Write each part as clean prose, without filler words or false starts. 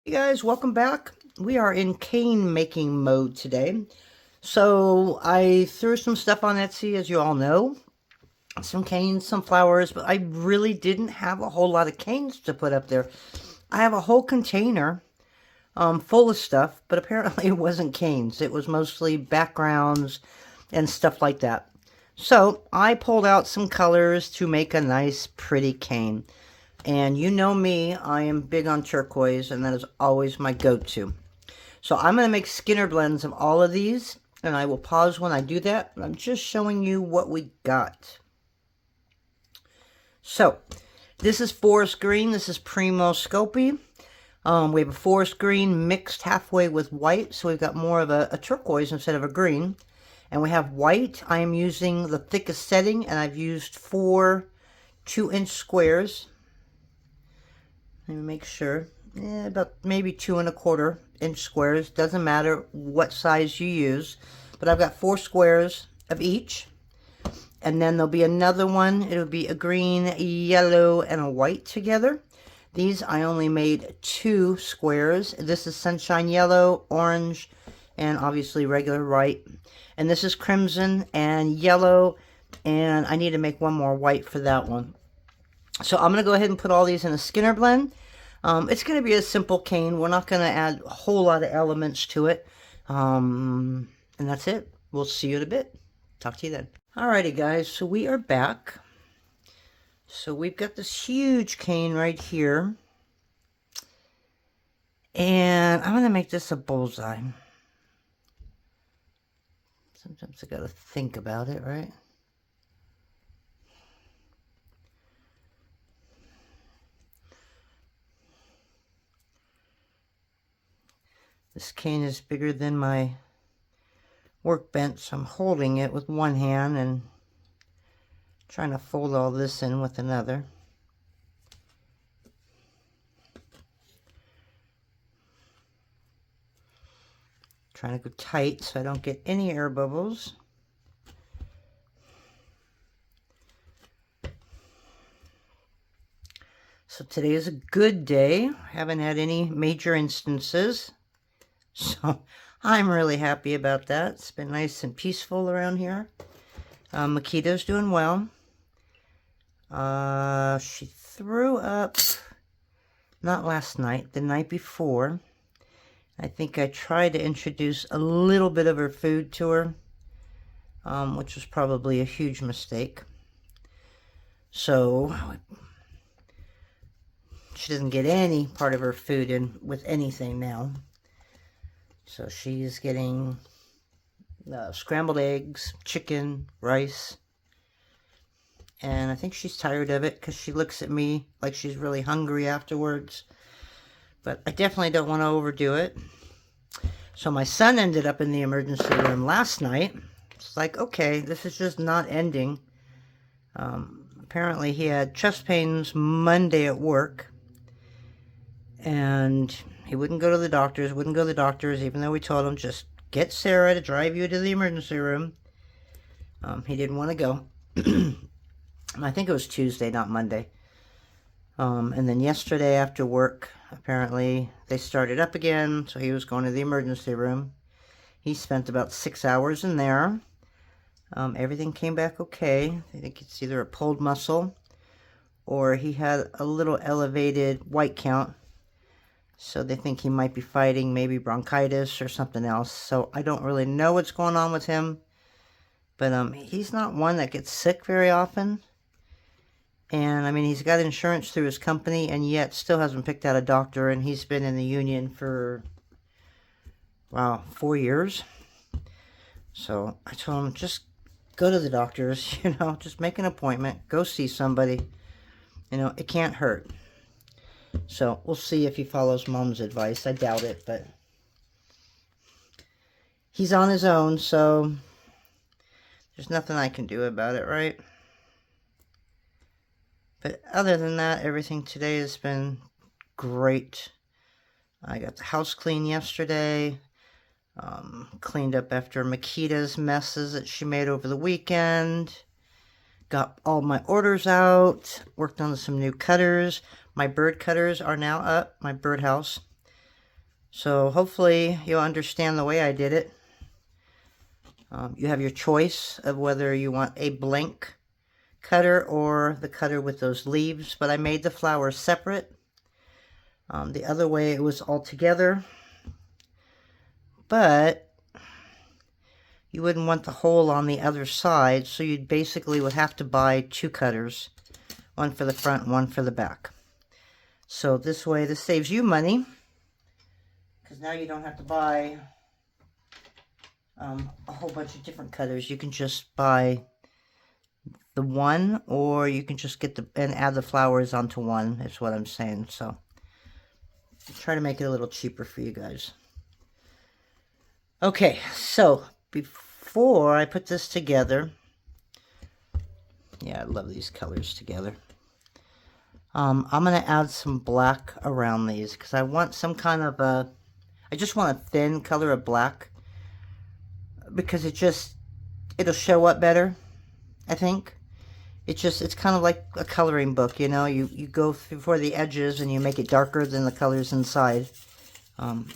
Hey guys, welcome back. We are in cane making mode today. So I threw some stuff on Etsy, as you all know. Some canes, some flowers, but I really didn't have a whole lot of canes to put up there. I have a whole container full of stuff, but apparently it wasn't canes. It was mostly backgrounds and stuff like that. So I pulled out some colors to make a nice, pretty cane. And you know me, I am big on turquoise, and that is always my go-to. So I'm going to make Skinner blends of all of these, and I will pause when I do that. But I'm just showing you what we got. So this is forest green. This is Primo Scopi. We have a forest green mixed halfway with white, so we've got more of a turquoise instead of a green. And we have white. I am using the thickest setting, and I've used 4 2-inch squares. Let me make sure. About maybe 2¼ inch squares. Doesn't matter what size you use. But I've got 4 squares of each. And then there'll be another one. It'll be a green, a yellow, and a white together. These I only made 2 squares. This is sunshine yellow, orange, and obviously regular white. And this is crimson and yellow. And I need to make one more white for that one. So I'm going to go ahead and put all these in a Skinner blend. It's going to be a simple cane. We're not going to add a whole lot of elements to it. And that's it. We'll see you in a bit. Talk to you then. Alrighty guys, so we are back. So we've got this huge cane right here. And I'm going to make this a bullseye. Sometimes I got to think about it, right? This cane is bigger than my workbench, so I'm holding it with one hand and trying to fold all this in with another. Trying to go tight so I don't get any air bubbles. So today is a good day. I haven't had any major instances. So I'm really happy about that. It's been nice and peaceful around here. Makita's doing well. She threw up, not last night, the night before. I think I tried to introduce a little bit of her food to her, which was probably a huge mistake. So she doesn't get any part of her food in with anything now. So she's getting scrambled eggs, chicken, rice. And I think she's tired of it because she looks at me like she's really hungry afterwards. But I definitely don't want to overdo it. So my son ended up in the emergency room last night. It's like, okay, this is just not ending. Apparently he had chest pains Monday at work. And he wouldn't go to the doctors, even though we told him, just get Sarah to drive you to the emergency room. He didn't want to go. I think it was Tuesday, not Monday. And then yesterday after work, apparently they started up again, so he was going to the emergency room. He spent about 6 hours in there. Everything came back okay. I think it's either a pulled muscle or he had a little elevated white count. So they think he might be fighting maybe bronchitis or something else. So I don't really know what's going on with him. But he's not one that gets sick very often. And I mean, he's got insurance through his company and yet still hasn't picked out a doctor. And he's been in the union for, wow, 4 years. So I told him, just go to the doctors, just make an appointment. Go see somebody. It can't hurt. So we'll see if he follows Mom's advice. I doubt it, but he's on his own, so there's nothing I can do about it, right? But other than that, everything today has been great. I got the house clean yesterday. Cleaned up after Makita's messes that she made over the weekend. Got all my orders out. Worked on some new cutters. My bird cutters are now up. My birdhouse. So hopefully you'll understand the way I did it. You have your choice of whether you want a blank cutter or the cutter with those leaves, but I made the flowers separate. The other way it was all together, but you wouldn't want the hole on the other side, so you basically would have to buy 2 cutters, one for the front and one for the back. So this way, this saves you money, because now you don't have to buy a whole bunch of different cutters. You can just buy the one, or you can just get and add the flowers onto one, is what I'm saying. So I'll try to make it a little cheaper for you guys. Okay, so before I put this together, yeah, I love these colors together. I'm going to add some black around these because I want some kind of I just want a thin color of black because it'll show up better, I think. It's kind of like a coloring book, you know. You go for the edges and you make it darker than the colors inside.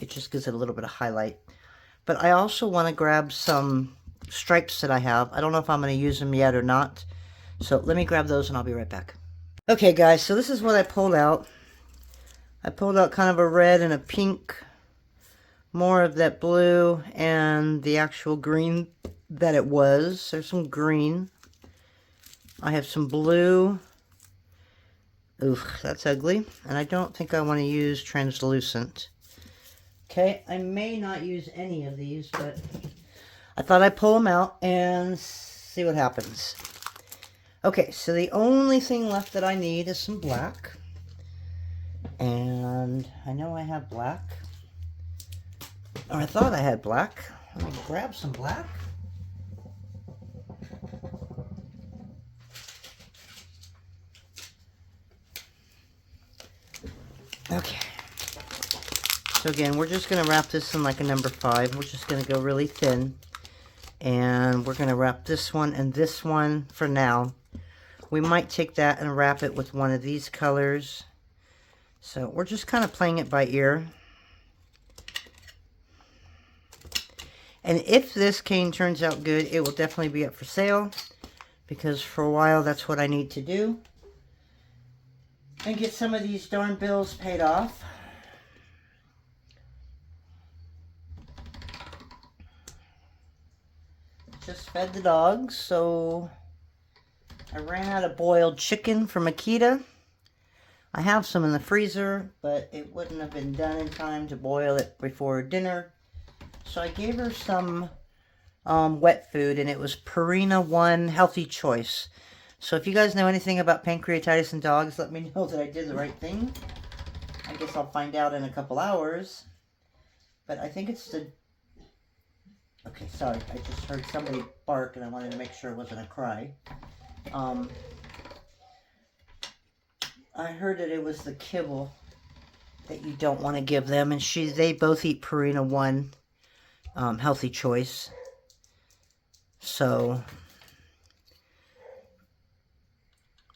It just gives it a little bit of highlight. But I also want to grab some stripes that I have. I don't know if I'm going to use them yet or not. So let me grab those and I'll be right back. Okay guys, so this is what I pulled out. I pulled out kind of a red and a pink, more of that blue and the actual green that it was. There's some green. I have some blue. Oof, that's ugly. And I don't think I want to use translucent. Okay, I may not use any of these, but I thought I'd pull them out and see what happens. Okay, so the only thing left that I need is some black. And I know I have black. Or I thought I had black. Let me grab some black. Okay. So again, we're just going to wrap this in like a number 5. We're just going to go really thin. And we're going to wrap this one and this one for now. We might take that and wrap it with one of these colors. So we're just kind of playing it by ear. And if this cane turns out good, it will definitely be up for sale. Because for a while, that's what I need to do. And get some of these darn bills paid off. Just fed the dogs, so I ran out of boiled chicken from Akita. I have some in the freezer, but it wouldn't have been done in time to boil it before dinner. So I gave her some wet food, and it was Purina One Healthy Choice. So if you guys know anything about pancreatitis in dogs, let me know that I did the right thing. I guess I'll find out in a couple hours. But I think it's the... Okay, sorry, I just heard somebody bark and I wanted to make sure it wasn't a cry. I heard that it was the kibble that you don't want to give them, and they both eat Purina One Healthy Choice. So,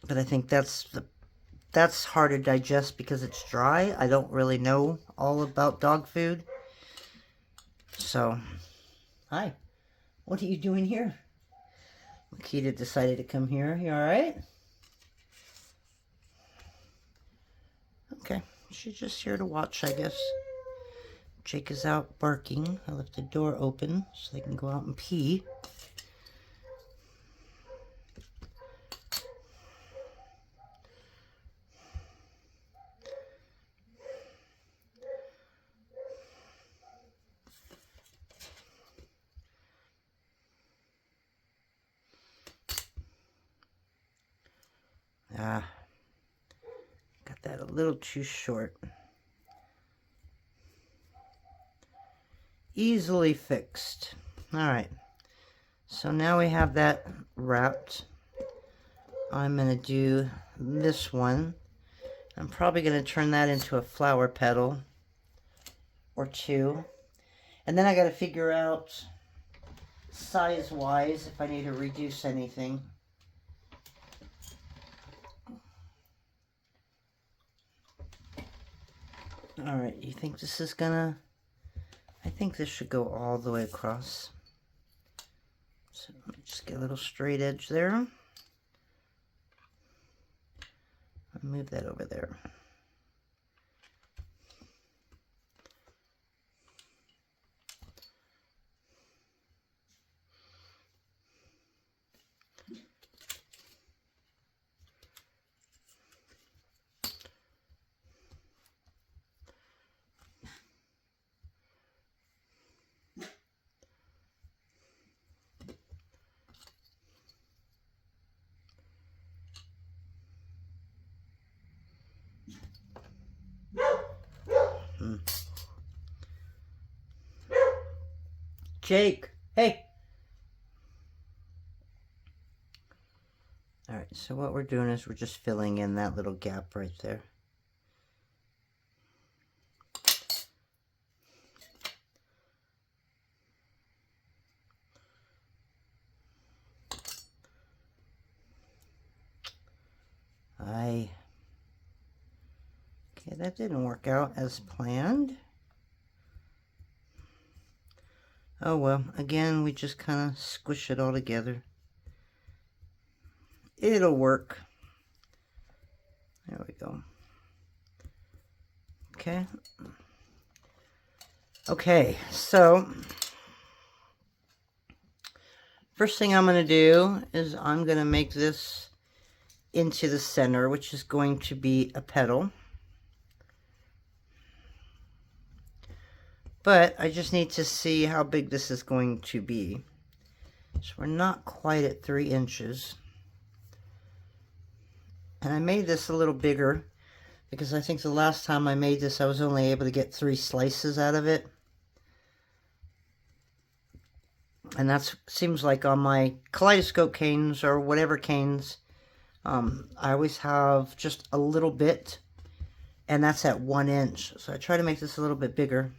but I think that's hard to digest because it's dry. I don't really know all about dog food. So, hi. What are you doing here? Makita decided to come here. You alright? Okay. She's just here to watch, I guess. Jake is out barking. I left the door open so they can go out and pee. Got that a little too short. Easily fixed. Alright. So now we have that wrapped. I'm going to do this one. I'm probably going to turn that into a flower petal or 2. And then I got to figure out size-wise if I need to reduce anything. Alright, you think this is gonna think this should go all the way across. So let me just get a little straight edge there. I'll move that over there. Jake, hey. All right, so what we're doing is we're just filling in that little gap right there. Okay, that didn't work out as planned. Oh well, again, we just kind of squish it all together. It'll work. There we go. Okay. Okay, so first thing I'm going to do is I'm going to make this into the center, which is going to be a petal. But I just need to see how big this is going to be. So we're not quite at 3 inches. And I made this a little bigger because I think the last time I made this I was only able to get 3 slices out of it. And that seems like on my kaleidoscope canes or whatever canes, I always have just a little bit, and that's at 1 inch. So I try to make this a little bit bigger.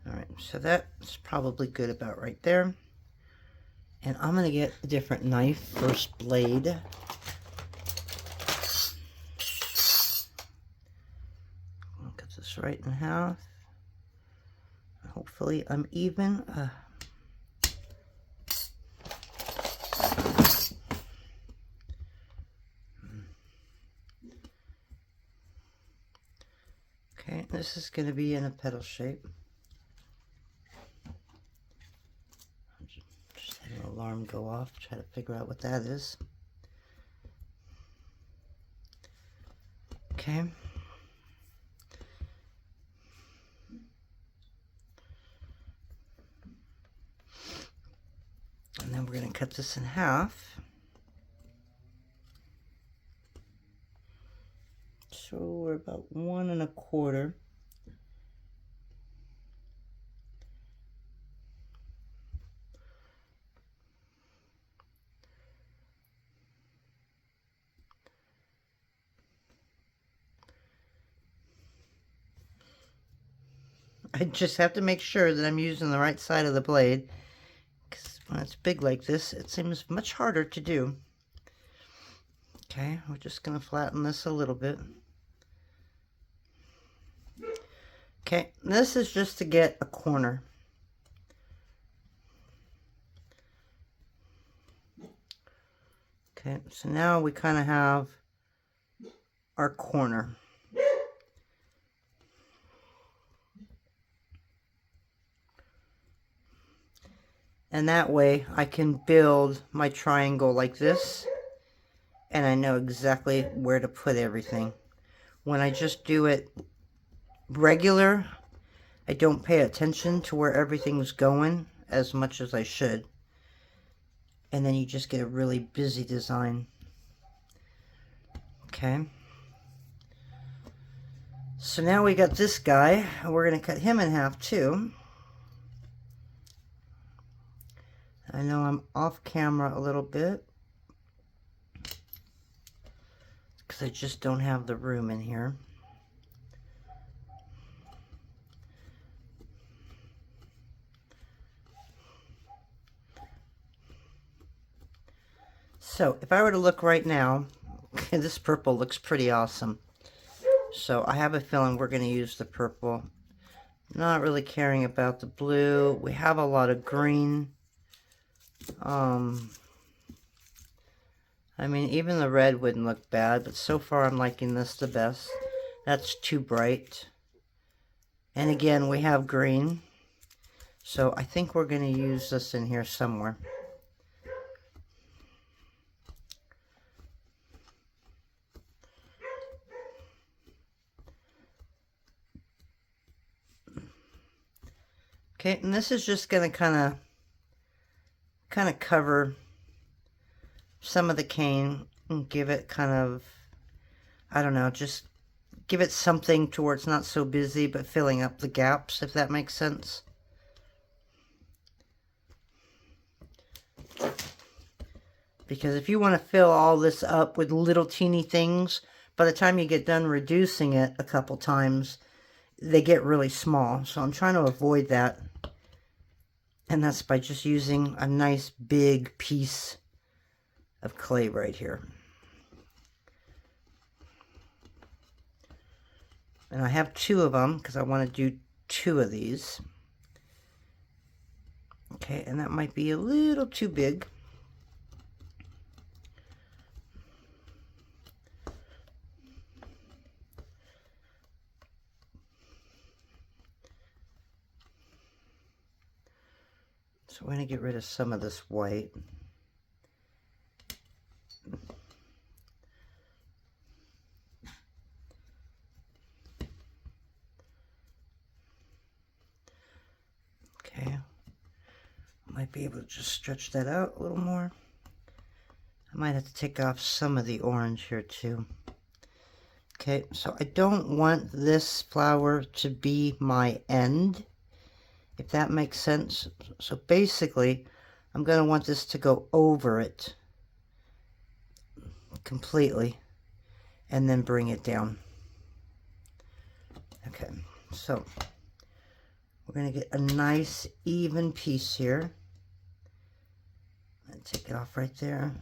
Alright, so that's probably good about right there. And I'm going to get a different knife, first blade. I'll cut this right in half. Hopefully I'm even. Okay, this is going to be in a petal shape. Just had an alarm go off, try to figure out what that is. Okay. And then we're going to cut this in half. So we're about 1 1/4. I just have to make sure that I'm using the right side of the blade, because when it's big like this, it seems much harder to do. Okay, we're just going to flatten this a little bit. Okay, this is just to get a corner. Okay, so now we kind of have our corner. And that way I can build my triangle like this, and I know exactly where to put everything. When I just do it regular, I don't pay attention to where everything's going as much as I should. And then you just get a really busy design. Okay. So now we got this guy, and we're going to cut him in half too. I know I'm off camera a little bit because I just don't have the room in here. So if I were to look right now, this purple looks pretty awesome. So I have a feeling we're going to use the purple. Not really caring about the blue. We have a lot of green. I mean, even the red wouldn't look bad, but so far I'm liking this the best. That's too bright. And again, we have green. So I think we're going to use this in here somewhere. Okay, and this is just going to kind of cover some of the cane and give it kind of, I don't know, just give it something to where it's not so busy, but filling up the gaps, if that makes sense. Because if you want to fill all this up with little teeny things, by the time you get done reducing it a couple times, they get really small. So I'm trying to avoid that. And that's by just using a nice big piece of clay right here. And I have 2 of them because I want to do 2 of these. Okay, and that might be a little too big. So we're going to get rid of some of this white. Okay, might be able to just stretch that out a little more. I might have to take off some of the orange here too. Okay, so I don't want this flower to be my end, if that makes sense. So basically, I'm going to want this to go over it completely and then bring it down. Okay, so we're going to get a nice even piece here. And take it off right there.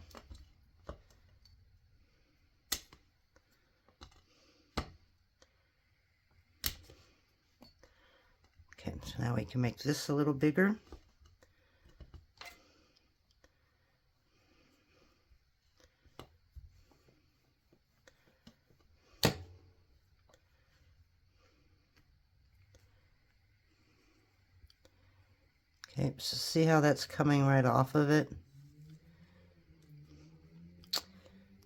Okay, so now we can make this a little bigger. Okay, so see how that's coming right off of it?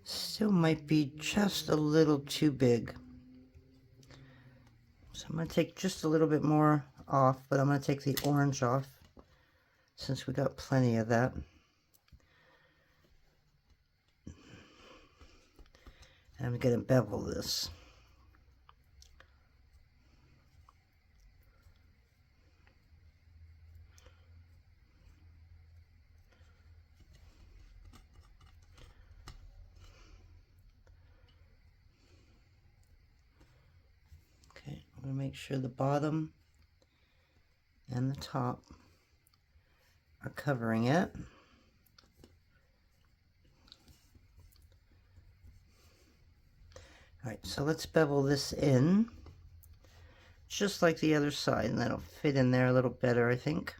Still might be just a little too big. So I'm going to take just a little bit more off, but I'm going to take the orange off since we got plenty of that. And I'm going to bevel this. Okay, I'm going to make sure the bottom and the top are covering it. All right, so let's bevel this in, just like the other side, and that'll fit in there a little better, I think.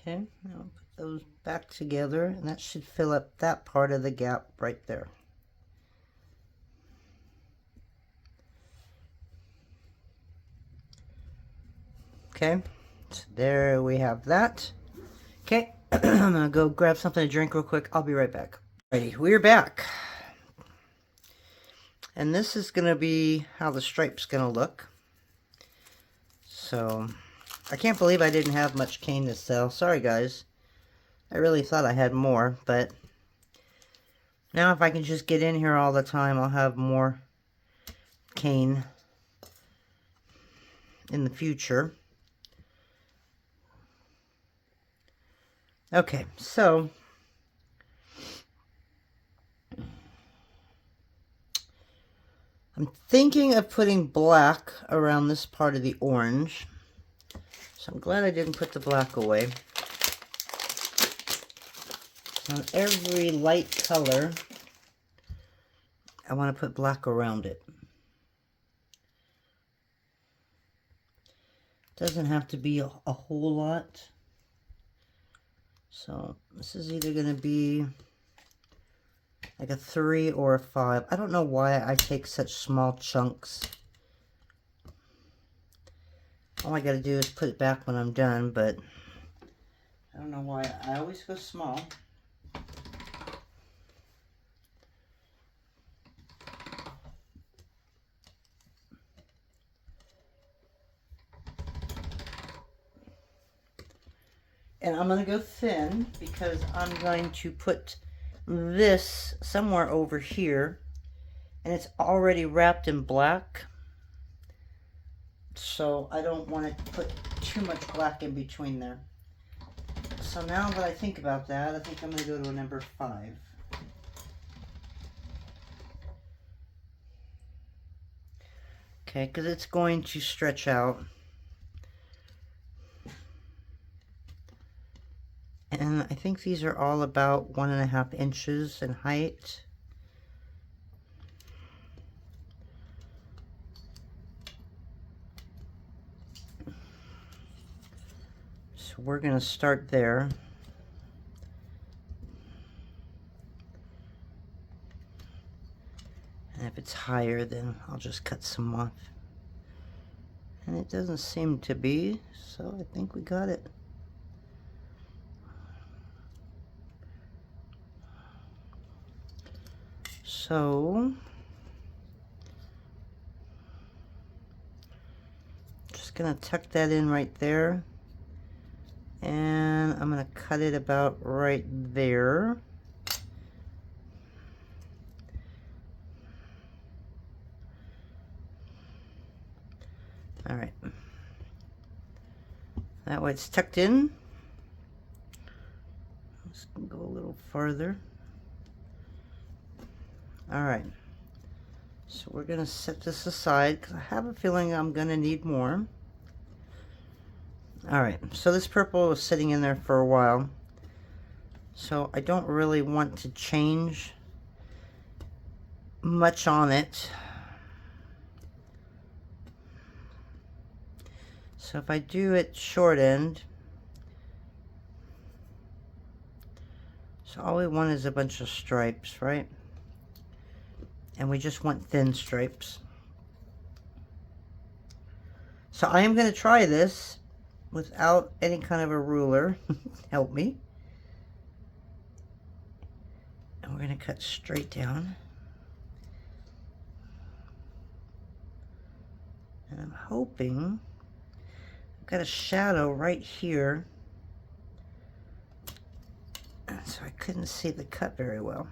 Okay, now I'll put those back together, and that should fill up that part of the gap right there. Okay, so there we have that. Okay, I'm gonna go grab something to drink real quick. I'll be right back. Alrighty, we're back. And this is gonna be how the stripe's gonna look. So, I can't believe I didn't have much cane to sell. Sorry, guys. I really thought I had more, but now if I can just get in here all the time, I'll have more cane in the future. Okay, so I'm thinking of putting black around this part of the orange. So I'm glad I didn't put the black away. On every light color, I want to put black around it. Doesn't have to be a whole lot. So this is either going to be like a 3 or a 5. I don't know why I take such small chunks. All I got to do is put it back when I'm done, but I don't know why I always go small. And I'm going to go thin because I'm going to put this somewhere over here. And it's already wrapped in black. So I don't want to put too much black in between there. So now that I think about that, I think I'm going to go to a number 5. Okay, because it's going to stretch out. And I think these are all about 1.5 inches in height. So we're going to start there. And if it's higher, then I'll just cut some off. And it doesn't seem to be, so I think we got it. So, just gonna tuck that in right there. And I'm gonna cut it about right there. All right. That way it's tucked in. Let's go a little farther. All right. So we're gonna set this aside because I have a feeling I'm gonna need more. All right. So this purple was sitting in there for a while. So I don't really want to change much on it. So if I do it short end, so all we want is a bunch of stripes, right? And we just want thin stripes. So I am going to try this without any kind of a ruler. Help me. And we're going to cut straight down. And I'm hoping I've got a shadow right here. And so I couldn't see the cut very well.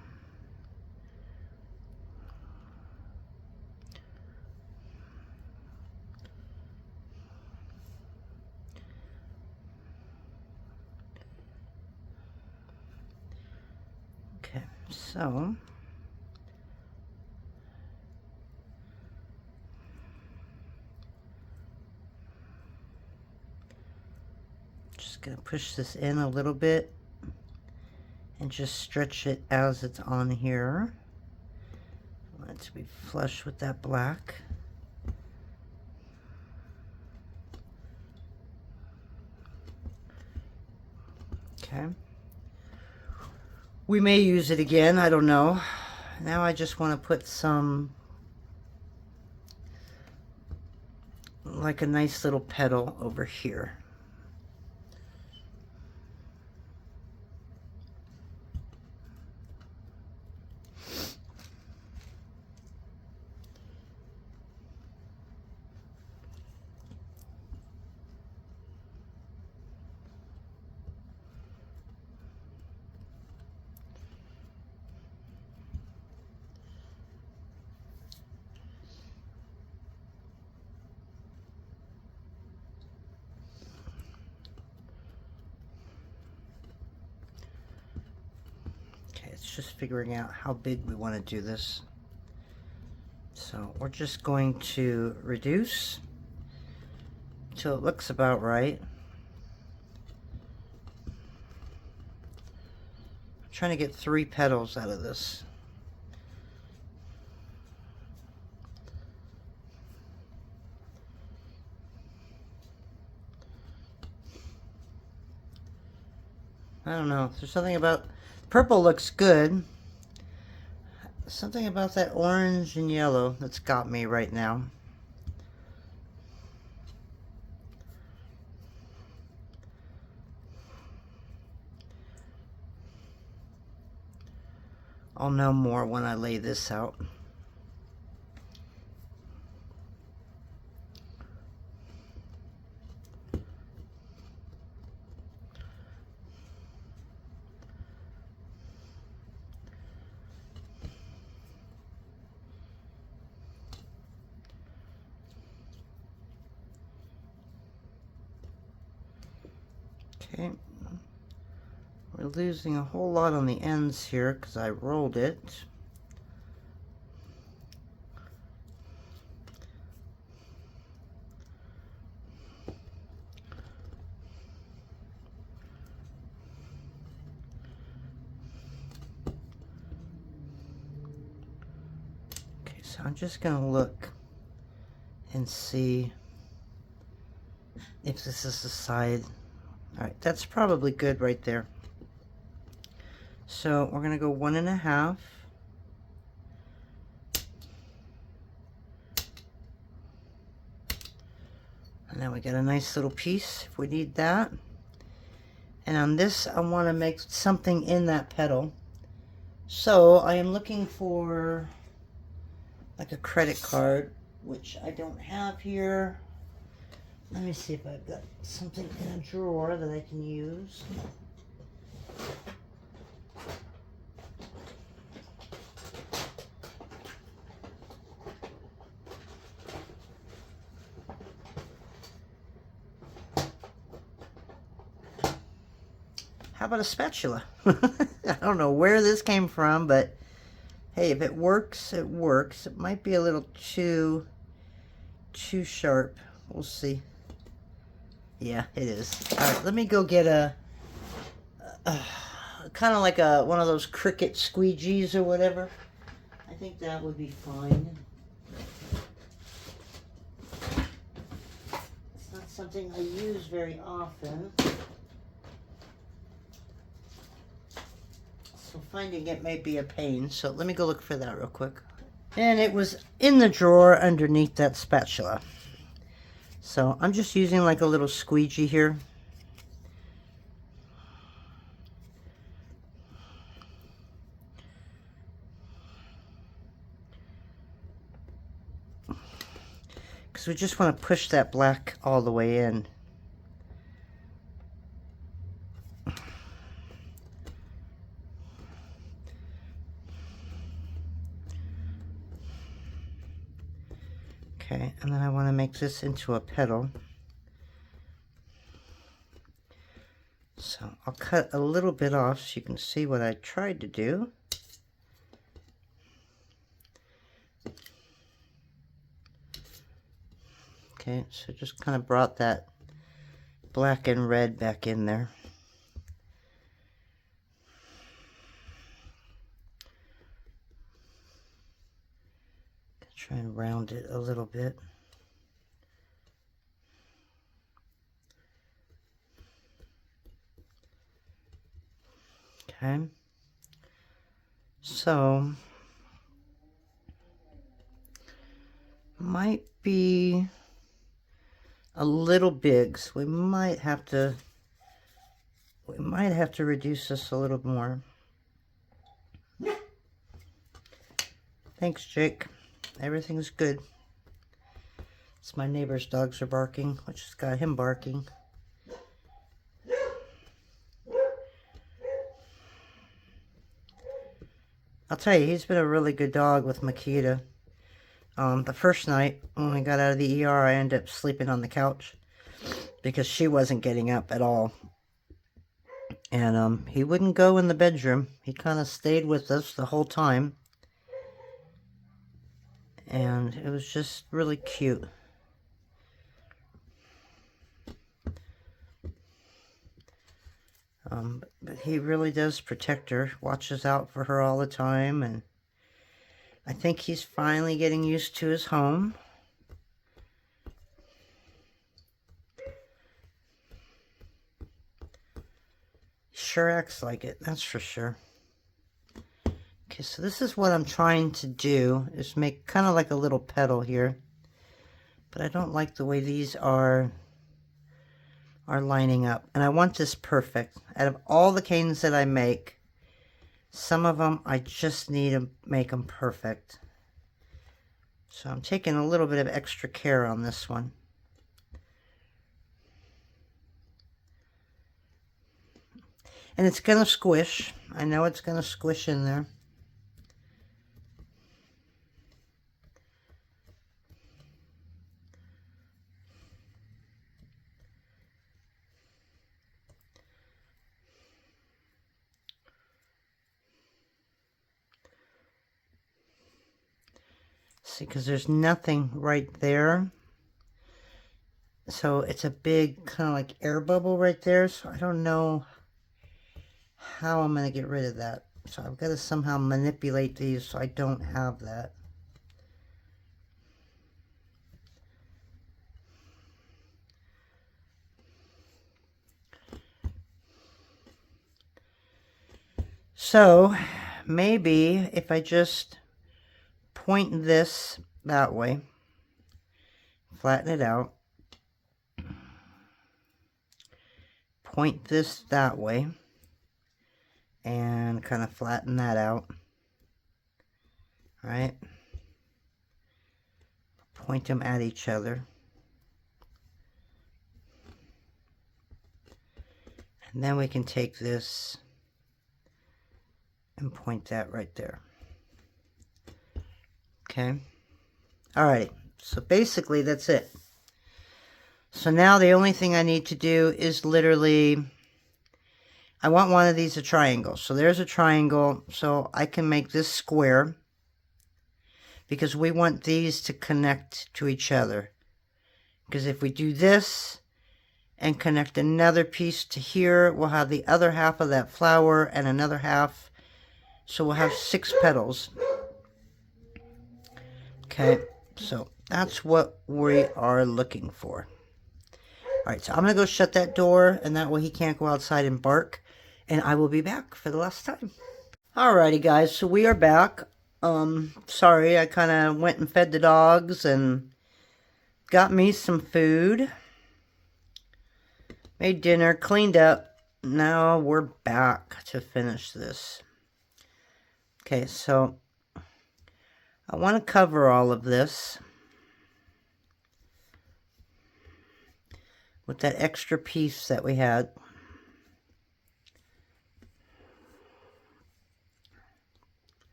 Okay, so just gonna push this in a little bit and just stretch it as it's on here. I want it to be flush with that black. Okay. We may use it again, I don't know. Now I just want to put some, like a nice little petal over here. just figuring out how big we want to do this. So we're just going to reduce till it looks about right. I'm trying to get 3 petals out of this. I don't know. There's something about purple looks good. Something about that orange and yellow that's got me right now. I'll know more when I lay this out. Okay, we're losing a whole lot on the ends here because I rolled it. Okay, so I'm just going to look and see if this is the side. All right, that's probably good right there. So we're going to go 1.5. And then we get a nice little piece if we need that. And on this, I want to make something in that petal. So I am looking for like a credit card, which I don't have here. Let me see if I've got something in a drawer that I can use. How about a spatula? I don't know where this came from, but hey, if it works, it works. It might be a little too sharp. We'll see. Yeah, it is. All right, let me go get a kind of like one of those cricket squeegees or whatever. I think that would be fine. It's not something I use very often, so finding it may be a pain. So let me go look for that real quick. And it was in the drawer underneath that spatula. So I'm just using like a little squeegee here. Because we just want to push that black all the way in. Okay, and then I want to make this into a petal. So I'll cut a little bit off so you can see what I tried to do. Okay, so just kind of brought that black and red back in there. Try and round it a little bit. Okay. So might be a little big, so we might have to reduce this a little more. Thanks, Jake. Everything's good. It's my neighbor's dogs are barking, which has got him barking. I'll tell you, he's been a really good dog with Makita. The first night when we got out of the ER, I ended up sleeping on the couch because she wasn't getting up at all. And he wouldn't go in the bedroom. He kind of stayed with us the whole time. And it was just really cute. But he really does protect her, watches out for her all the time, and I think he's finally getting used to his home. Sure acts like it, that's for sure. Okay, so this is what I'm trying to do, is make kind of like a little petal here. But I don't like the way these are lining up. And I want this perfect. Out of all the canes that I make, some of them I just need to make them perfect. So I'm taking a little bit of extra care on this one. And it's going to squish. I know it's going to squish in there. See, because there's nothing right there. So it's a big kind of like air bubble right there. So I don't know how I'm going to get rid of that. So I've got to somehow manipulate these so I don't have that. So maybe if I just point this that way, flatten it out, point this that way, and kind of flatten that out, right? Point them at each other. And then we can take this and point that right there. Okay. Alrighty. So basically that's it. So now the only thing I need to do is literally, I want one of these a triangle. So there's a triangle. So I can make this square because we want these to connect to each other. Because if we do this and connect another piece to here, we'll have the other half of that flower and another half. So we'll have 6 petals. Okay, so that's what we are looking for. Alright, so I'm going to go shut that door, and that way he can't go outside and bark. And I will be back for the last time. Alrighty guys, so we are back. Sorry, I kind of went and fed the dogs and got me some food. Made dinner, cleaned up. Now we're back to finish this. Okay, so I want to cover all of this with that extra piece that we had.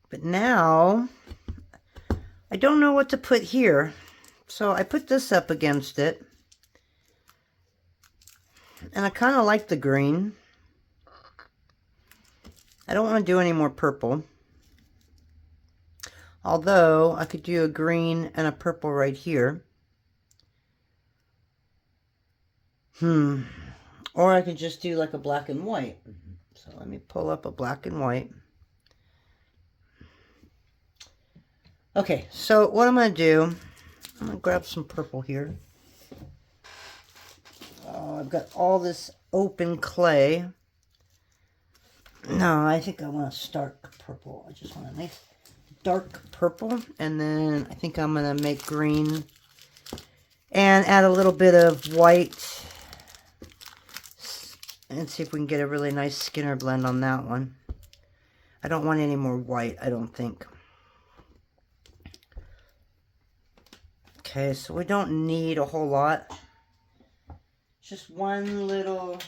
But now, I don't know what to put here. So I put this up against it. And I kind of like the green. I don't want to do any more purple. Although, I could do a green and a purple right here. Or I could just do like a black and white. So let me pull up a black and white. Okay, so what I'm going to do, I'm going to grab some purple here. Oh, I've got all this open clay. No, I think I want a stark purple. I just want a nice dark purple. And then I think I'm going to make green and add a little bit of white. And see if we can get a really nice Skinner blend on that one. I don't want any more white, I don't think. Okay, so we don't need a whole lot. Just one little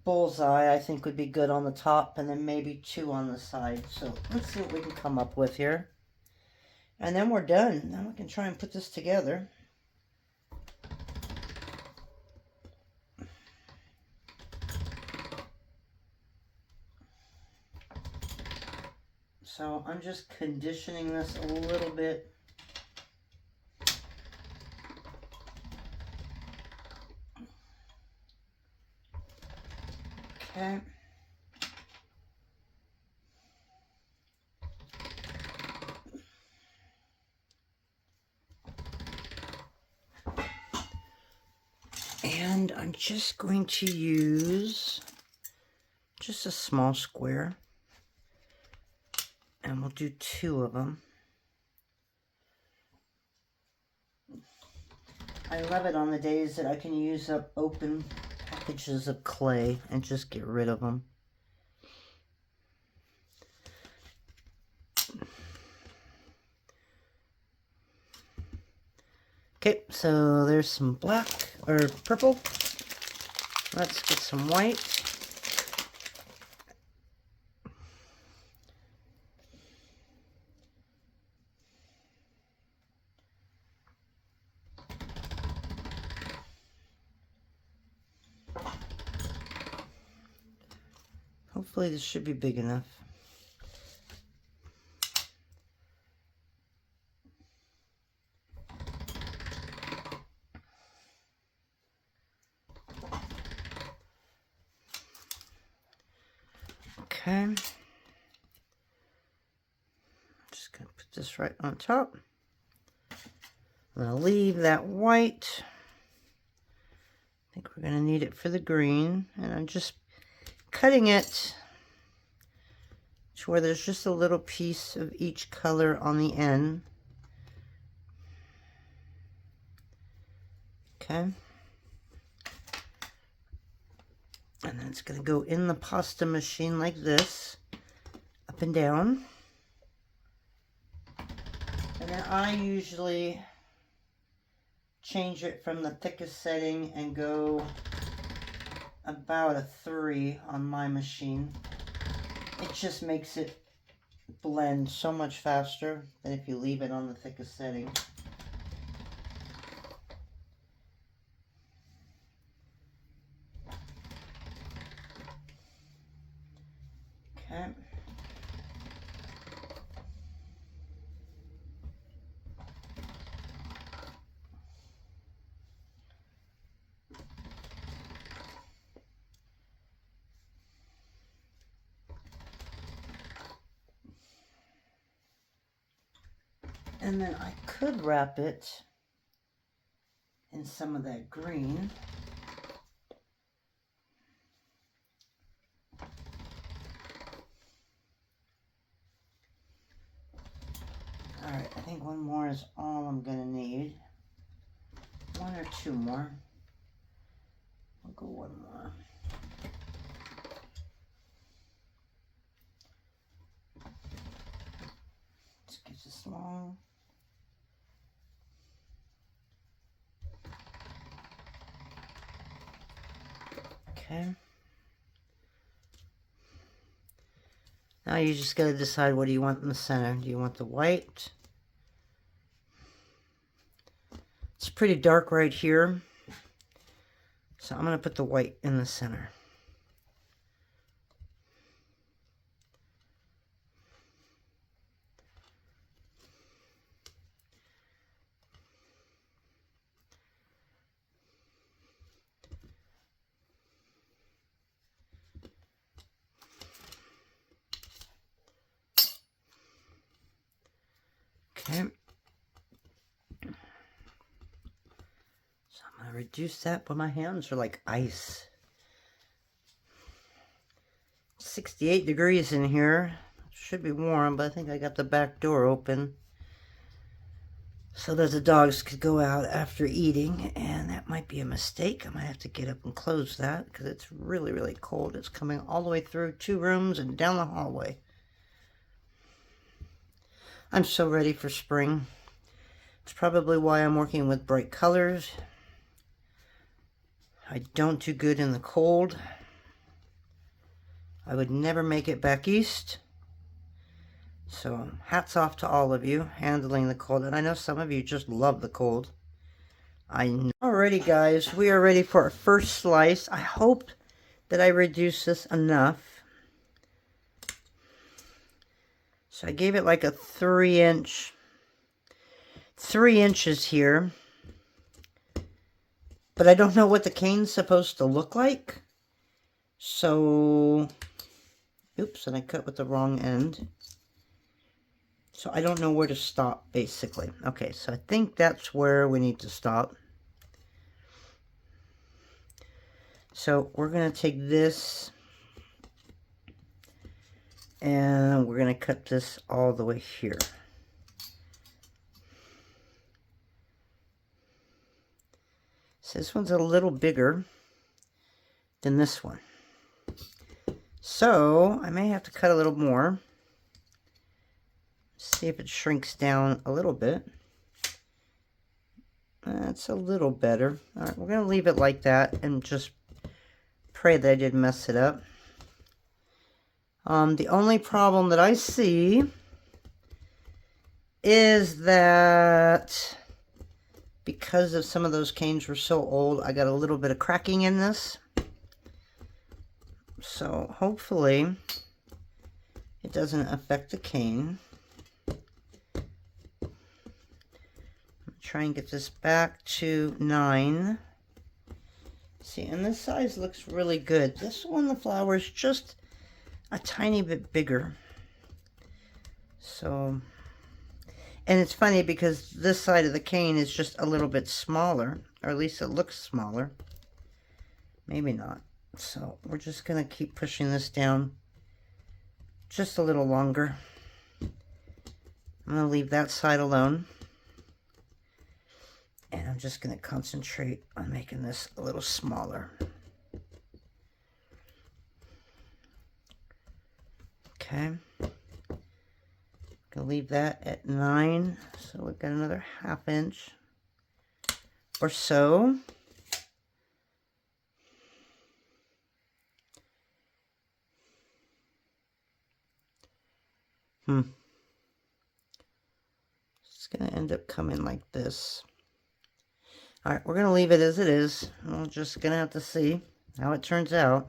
bullseye I think would be good on the top, and then maybe 2 on the side. So let's see what we can come up with here. And then we're done. Now we can try and put this together. So I'm just conditioning this a little bit. Okay. And I'm just going to use just a small square. And we'll do 2 of them. I love it on the days that I can use up open packages of clay and just get rid of them. Okay, so there's some black or purple. Let's get some white. Hopefully this should be big enough. Okay. I'm just going to put this right on top. I'm going to leave that white. I think we're going to need it for the green. And I'm just cutting it to where there's just a little piece of each color on the end. Okay. And then it's going to go in the pasta machine like this, up and down. And then I usually change it from the thickest setting and go about a 3 on my machine. It just makes it blend so much faster than if you leave it on the thickest setting. Okay. And then I could wrap it in some of that green. Alright, I think one more is all I'm going to need. 1 or 2 more. I'll go 1 more. Let's get this long. Okay. Now you just got to decide, what do you want in the center? Do you want the white? It's pretty dark right here, so I'm going to put the white in the center. Okay. So I'm going to reduce that, but my hands are like ice. 68 degrees in here. Should be warm, but I think I got the back door open so that the dogs could go out after eating, and that might be a mistake. I might have to get up and close that because it's really, really cold. It's coming all the way through 2 rooms and down the hallway. I'm so ready for spring. It's probably why I'm working with bright colors. I don't do good in the cold. I would never make it back east. So hats off to all of you handling the cold. And I know some of you just love the cold. I know. Alrighty guys, we are ready for our first slice. I hope that I reduce this enough So I gave it like a 3 inches here. But I don't know what the cane's supposed to look like. So, oops, and I cut with the wrong end. So I don't know where to stop, basically. Okay, so I think that's where we need to stop. So we're going to take this and we're going to cut this all the way here. So this one's a little bigger than this one. So I may have to cut a little more. See if it shrinks down a little bit. That's a little better. All right, we're going to leave it like that and just pray that I didn't mess it up. The only problem that I see is that because of some of those canes were so old, I got a little bit of cracking in this. So hopefully it doesn't affect the cane. Try and get this back to 9. See, and this size looks really good. This one, the flower is just a tiny bit bigger. So, and it's funny because this side of the cane is just a little bit smaller, or at least it looks smaller. Maybe not. So we're just going to keep pushing this down just a little longer. I'm going to leave that side alone. And I'm just going to concentrate on making this a little smaller. Okay. Gonna leave that at 9. So we've got another 1/2 inch or so. It's gonna end up coming like this. All right, we're going to leave it as it is. We're just going to have to see how it turns out.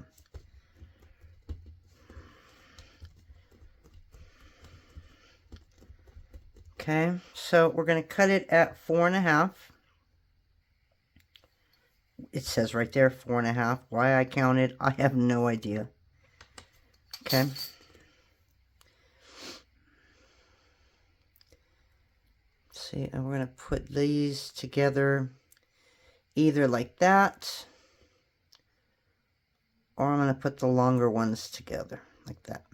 Okay, so we're going to cut it at 4.5. It says right there 4.5. Why I counted, I have no idea. Okay. See, and we're going to put these together either like that, or I'm going to put the longer ones together like that.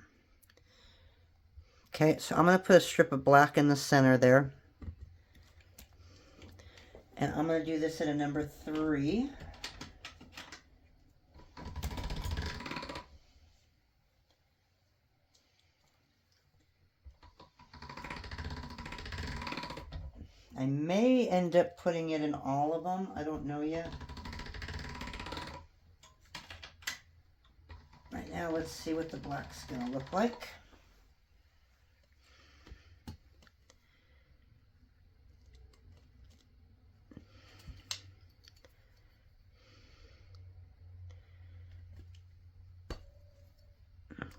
Okay, so I'm going to put a strip of black in the center there. And I'm going to do this at a number 3. I may end up putting it in all of them. I don't know yet. Right now, let's see what the black's going to look like.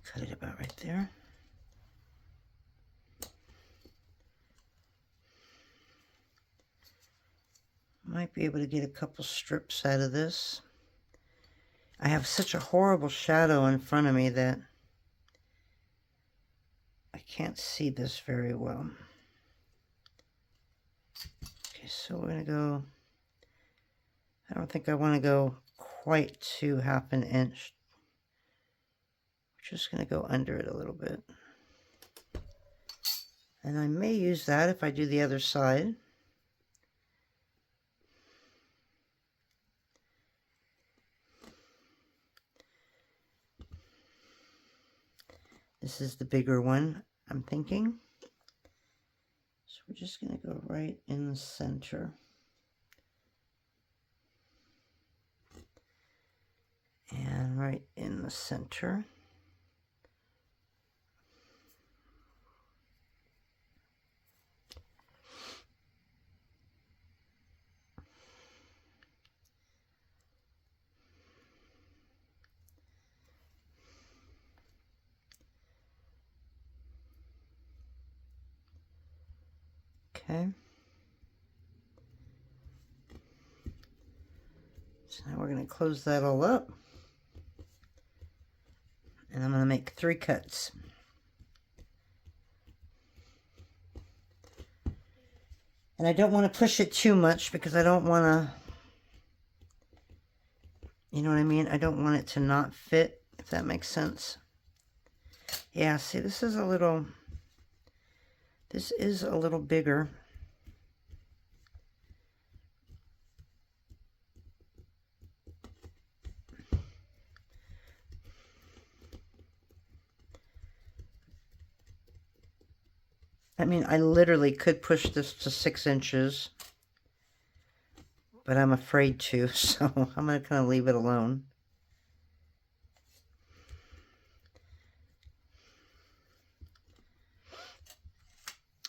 Cut it about right there. Might be able to get a couple strips out of this. I have such a horrible shadow in front of me that I can't see this very well. Okay, so we're going to go, I don't think I want to go quite to 1/2 inch. We're just going to go under it a little bit. And I may use that if I do the other side. This is the bigger one, I'm thinking. So we're just going to go right in the center. And right in the center. Okay. So now we're going to close that all up. And I'm going to make 3 cuts. And I don't want to push it too much because I don't want to, you know what I mean? I don't want it to not fit, if that makes sense. Yeah, see, this is a little bigger. I mean, I literally could push this to 6 inches, but I'm afraid to, so I'm going to kind of leave it alone.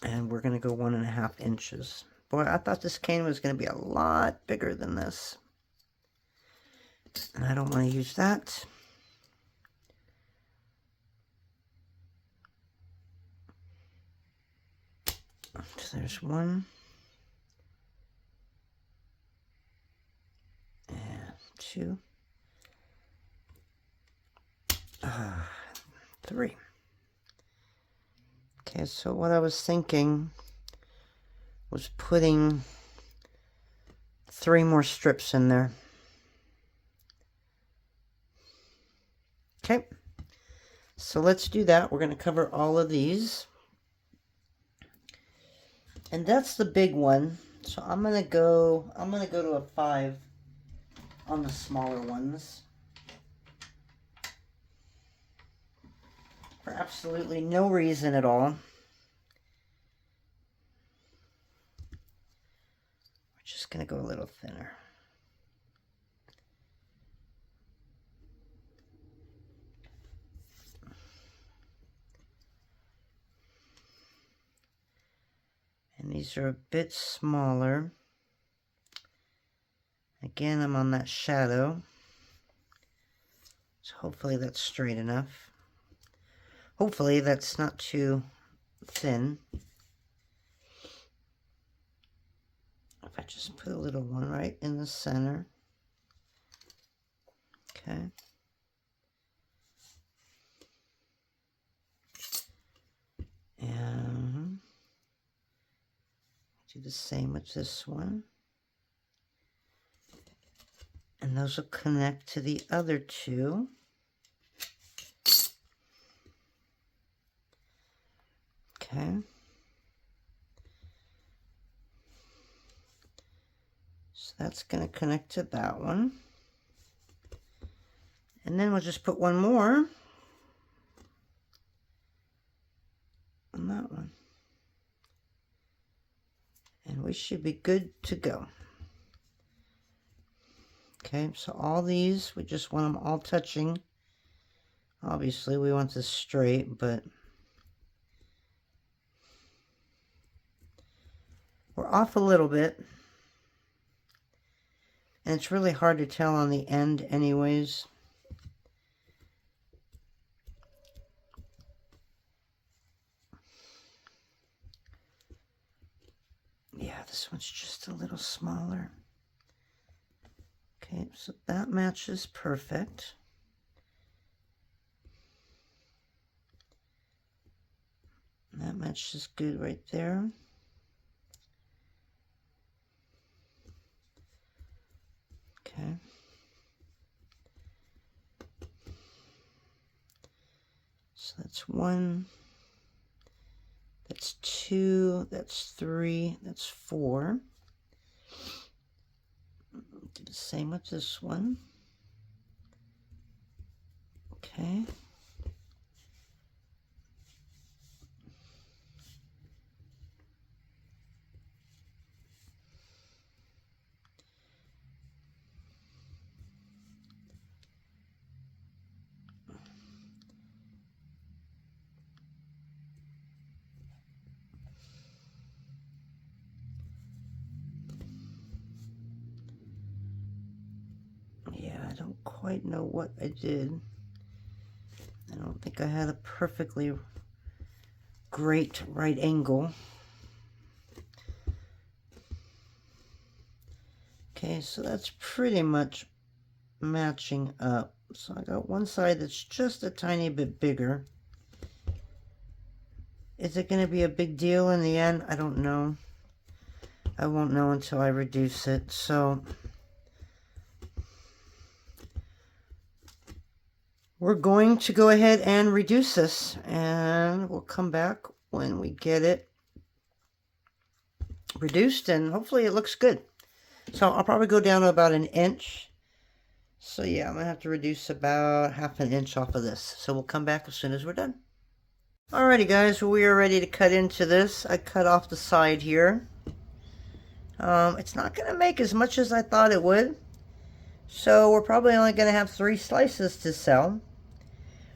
And we're going to go 1.5 inches. Boy, I thought this cane was going to be a lot bigger than this. And I don't want to use that. So there's 1. And 2. 3. Okay, so what I was thinking was putting 3 more strips in there. Okay, so let's do that. We're going to cover all of these. And that's the big one. So I'm going to go to a 5 on the smaller ones. For absolutely no reason at all. We're just going to go a little thinner. And these are a bit smaller. Again, I'm on that shadow. So hopefully that's straight enough. Hopefully that's not too thin. If I just put a little one right in the center. Okay. And do the same with this one. And those will connect to the other 2. Okay. So that's going to connect to that one. And then we'll just put 1 more on that one. And we should be good to go. Okay, so all these, we just want them all touching. Obviously, we want this straight, but we're off a little bit. And it's really hard to tell on the end anyways. Yeah, this one's just a little smaller. Okay, so that matches perfect. That matches good right there. Okay. So that's 1. That's 2. That's 3. That's 4. Do the same with this one. Okay. Yeah, I don't quite know what I did. I don't think I had a perfectly great right angle. Okay, so that's pretty much matching up. So I got one side that's just a tiny bit bigger. Is it going to be a big deal in the end? I don't know. I won't know until I reduce it. So we're going to go ahead and reduce this, and we'll come back when we get it reduced, and hopefully it looks good. So I'll probably go down to about 1 inch. So yeah, I'm gonna have to reduce about 1/2 inch off of this. So we'll come back as soon as we're done. Alrighty guys, well, we are ready to cut into this. I cut off the side here. It's not gonna make as much as I thought it would. So we're probably only gonna have 3 slices to sell.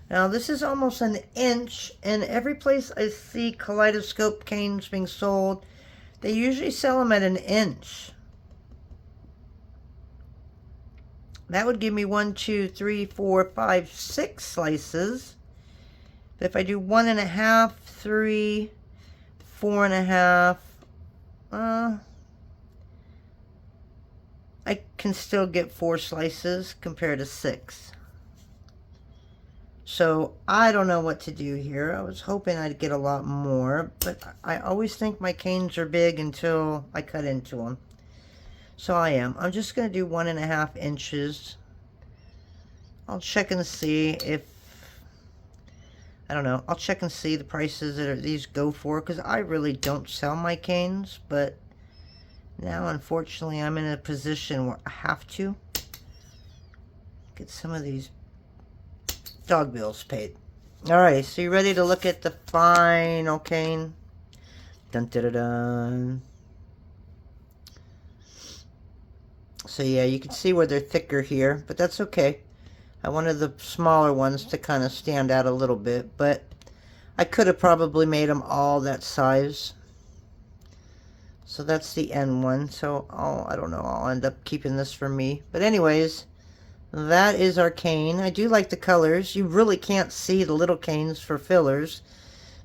Now this is almost 1 inch, and every place I see kaleidoscope canes being sold, they usually sell them at 1 inch. That would give me 1, 2, 3, 4, 5, 6 slices. But if I do 1.5, 3, 4.5, I can still get 4 slices compared to 6. So I don't know what to do here. I was hoping I'd get a lot more, but I always think my canes are big until I cut into them. So I am. I'm just going to do 1.5 inches. I'll check and see if, I don't know, I'll check and see the prices that these go for, because I really don't sell my canes, but now unfortunately I'm in a position where I have to get some of these dog bills paid. Alright, so you ready to look at the final cane? Dun dun dun dun. So yeah, you can see where they're thicker here, but that's okay. I wanted the smaller ones to kind of stand out a little bit, but I could have probably made them all that size. So that's the end one. So I don't know, I'll end up keeping this for me. But anyways, that is our cane. I do like the colors. You really can't see the little canes for fillers.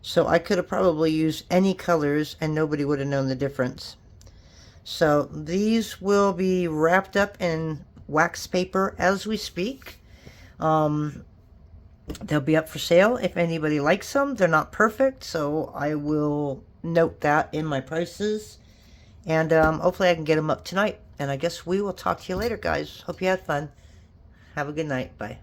So I could have probably used any colors and nobody would have known the difference. So these will be wrapped up in wax paper as we speak. They'll be up for sale if anybody likes them. They're not perfect, so I will note that in my prices. And hopefully I can get them up tonight. And I guess we will talk to you later, guys. Hope you had fun. Have a good night. Bye.